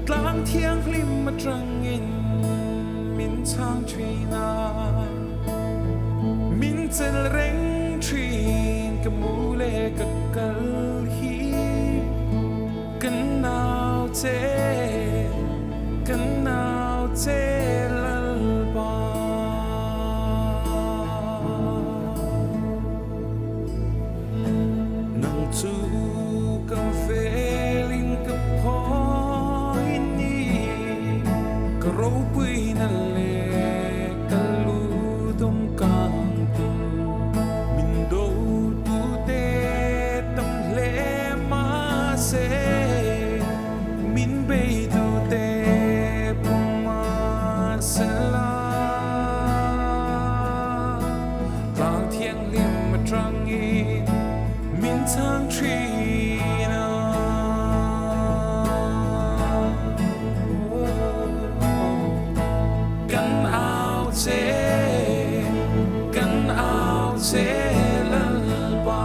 Tlang thiang lim mà trăng in min sang truy na min chân reng truy cái mũ lệ cái cờ hi cần nào chế lal ba nang chu cầm phê linh cái phôi ni cái râu bụi nà lệ cái lu đông càng tu mình đâu tu tê tâm lệ mà sẽ mình bay tu tê bông mà sẽ la tlang thiêng liêm mà trăng in mình sang truy chế lal ba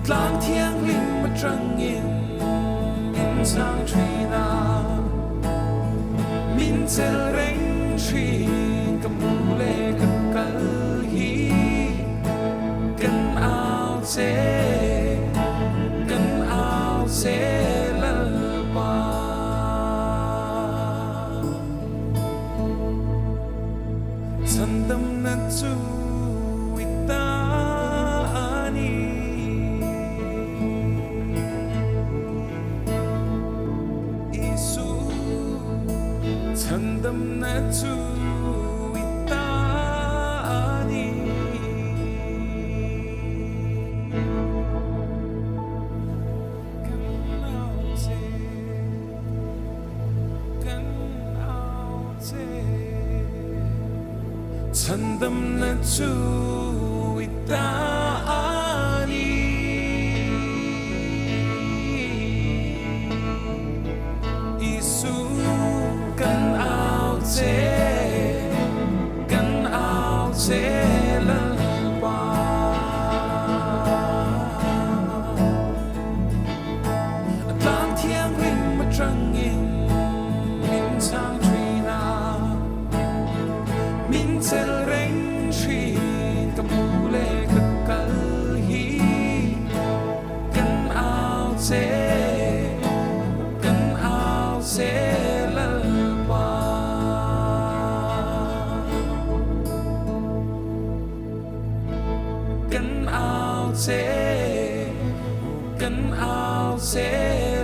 tlang thiang lim mà trăng in min sang truy na min chân reng truy cầm mũ lệ cầm cờ hi cần áo chế lal ba Sandam na chu itani Isu Sandam na chu itani Sandam na chu itani Isu kan ao chế lal ba tlang thiang lim mà trăng in min sang truy na min chân reng truy cầm mũ lệ cực cờ hi cần áo chế lal ba cần áo chế